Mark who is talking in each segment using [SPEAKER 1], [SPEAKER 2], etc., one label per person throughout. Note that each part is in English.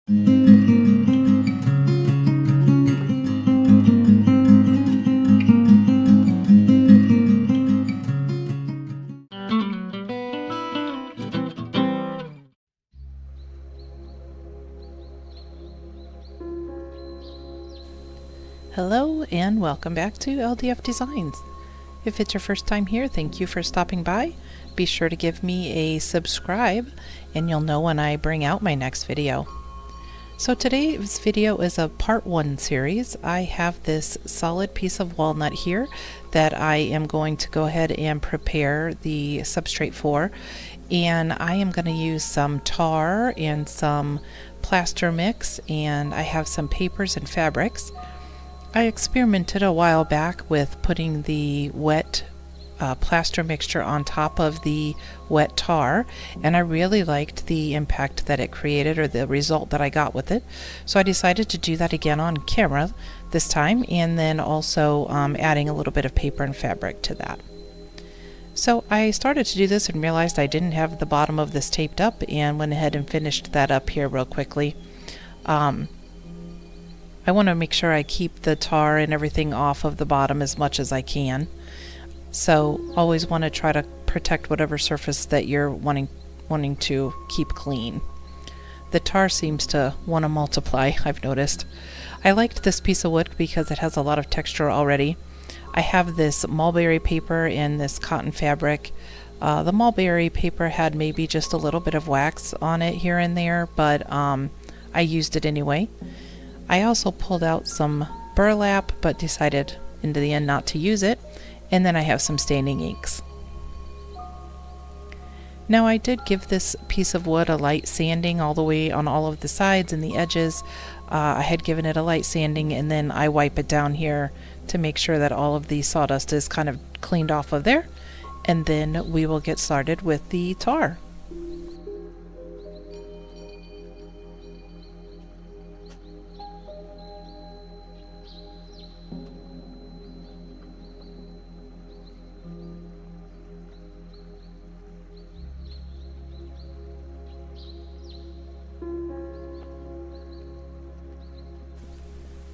[SPEAKER 1] Hello and welcome back to LDF Designs. If it's your first time here, thank you for stopping by. Be sure to give me a subscribe and you'll know when I bring out my next video. So today's video is a part 1 series. I have this solid piece of walnut here that I am going to go ahead and prepare the substrate for, and I am going to use some tar and some plaster mix, and I have some papers and fabrics. I experimented a while back with putting the wet plaster mixture on top of the wet tar, and I really liked the impact that it created, or the result that I got with it. So I decided to do that again on camera this time, and then also adding a little bit of paper and fabric to that. So I started to do this and realized I didn't have the bottom of this taped up, and went ahead and finished that up here real quickly. I want to make sure I keep the tar and everything off of the bottom as much as I can. So always want to try to protect whatever surface that you're wanting to keep clean. The tar seems to want to multiply, I've noticed. I liked this piece of wood because it has a lot of texture already. I have this mulberry paper and this cotton fabric. The mulberry paper had maybe just a little bit of wax on it here and there, but I used it anyway. I also pulled out some burlap, but decided in the end not to use it. And then I have some staining inks. Now I did give this piece of wood a light sanding all the way on all of the sides and the edges. I had given it a light sanding, and then I wipe it down here to make sure that all of the sawdust is kind of cleaned off of there. And then we will get started with the tar.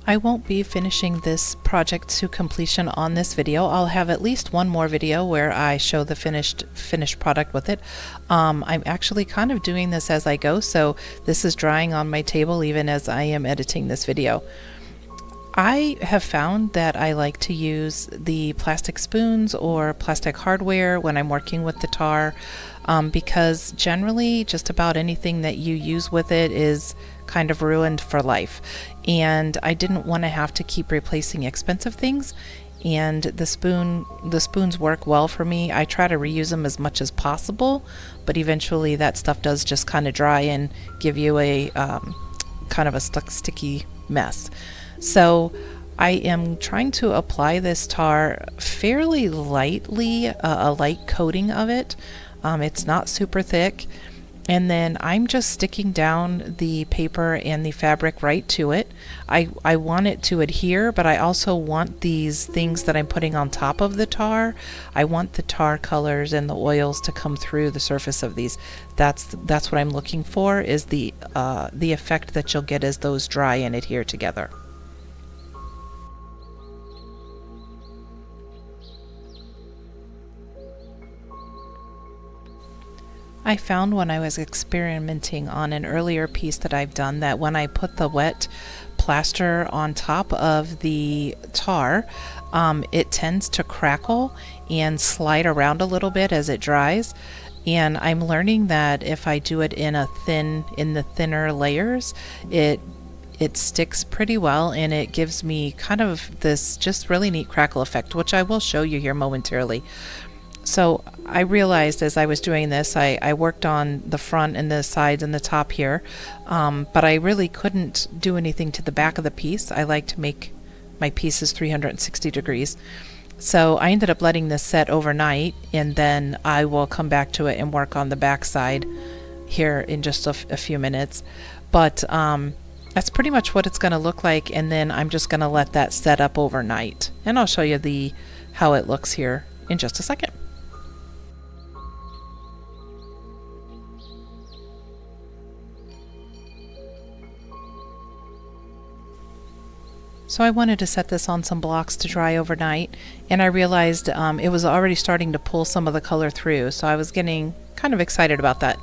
[SPEAKER 1] I won't be finishing this project to completion on this video. I'll have at least one more video where I show the finished product with it. I'm actually kind of doing this as I go, so this is drying on my table even as I am editing this video. I have found that I like to use the plastic spoons or plastic hardware when I'm working with the tar, because generally just about anything that you use with it is kind of ruined for life, and I didn't want to have to keep replacing expensive things. And the spoons work well for me. I try to reuse them as much as possible, but eventually that stuff does just kind of dry and give you a kind of a sticky mess. So I am trying to apply this tar fairly lightly, a light coating of it. It's not super thick. And then I'm just sticking down the paper and the fabric right to it. I want it to adhere, but I also want these things that I'm putting on top of the tar. I want the tar colors and the oils to come through the surface of these. That's what I'm looking for, is the effect that you'll get as those dry and adhere together. I found when I was experimenting on an earlier piece that I've done that when I put the wet plaster on top of the tar, it tends to crackle and slide around a little bit as it dries. And I'm learning that if I do it in the thinner layers, it sticks pretty well, and it gives me kind of this just really neat crackle effect, which I will show you here momentarily. So I realized as I was doing this, I worked on the front and the sides and the top here, but I really couldn't do anything to the back of the piece. I like to make my pieces 360 degrees. So I ended up letting this set overnight, and then I will come back to it and work on the back side here in just a few minutes. But that's pretty much what it's going to look like, and then I'm just going to let that set up overnight. And I'll show you how it looks here in just a second. So I wanted to set this on some blocks to dry overnight, and I realized it was already starting to pull some of the color through, so I was getting kind of excited about that.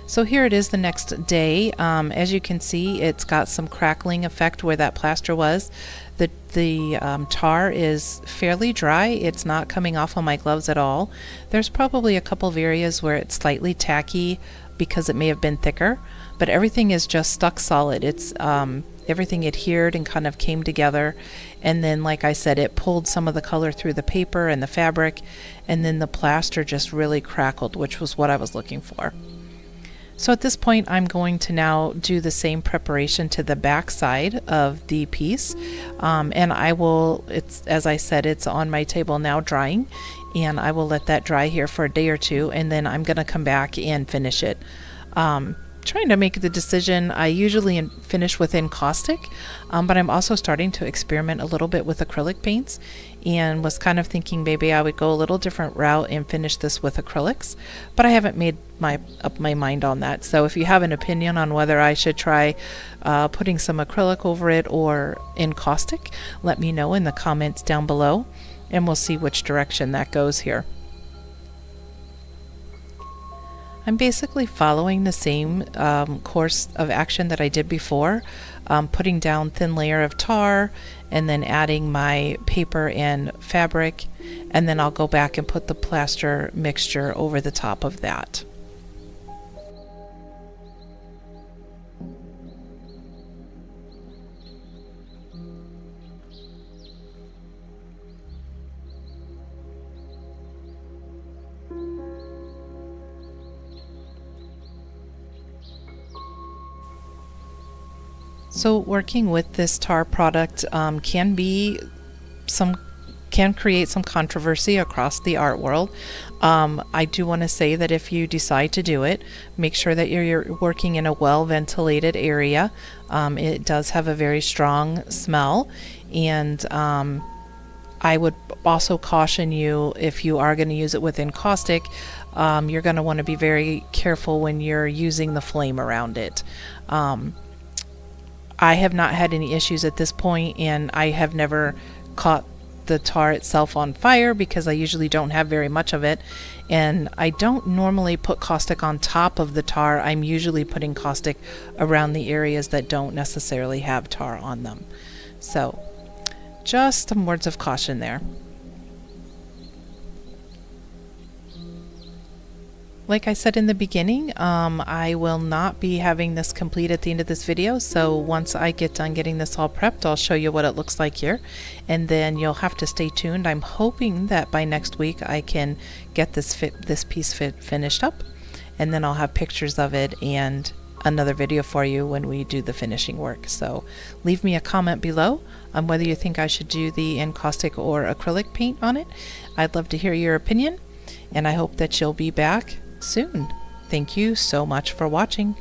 [SPEAKER 1] So here it is the next day. As you can see, it's got some crackling effect where that plaster was. The tar is fairly dry. It's not coming off on my gloves at all. There's probably a couple of areas where it's slightly tacky because it may have been thicker, but everything is just stuck solid. It's everything adhered and kind of came together, and then, like I said, it pulled some of the color through the paper and the fabric, and then the plaster just really crackled, which was what I was looking for. So at this point, I'm going to now do the same preparation to the back side of the piece, and I will, as I said, it's on my table now drying, and I will let that dry here for a day or two, and then I'm going to come back and finish it. Trying to make the decision. I usually finish with encaustic, but I'm also starting to experiment a little bit with acrylic paints, and was kind of thinking maybe I would go a little different route and finish this with acrylics, but I haven't made up my mind on that. So if you have an opinion on whether I should try putting some acrylic over it or encaustic, let me know in the comments down below, and we'll see which direction that goes here. I'm basically following the same course of action that I did before, putting down thin layer of tar and then adding my paper and fabric, and then I'll go back and put the plaster mixture over the top of that. So working with this tar product can create some controversy across the art world. I do want to say that if you decide to do it, make sure that you're working in a well-ventilated area. It does have a very strong smell, and I would also caution you, if you are going to use it with encaustic, you're going to want to be very careful when you're using the flame around it. I have not had any issues at this point, and I have never caught the tar itself on fire because I usually don't have very much of it, and I don't normally put caustic on top of the tar. I'm usually putting caustic around the areas that don't necessarily have tar on them. So just some words of caution there. Like I said in the beginning, I will not be having this complete at the end of this video, so once I get done getting this all prepped, I'll show you what it looks like here, and then you'll have to stay tuned. I'm hoping that by next week I can get this piece finished up, and then I'll have pictures of it and another video for you when we do the finishing work. So leave me a comment below on whether you think I should do the encaustic or acrylic paint on it. I'd love to hear your opinion, and I hope that you'll be back soon. Thank you so much for watching.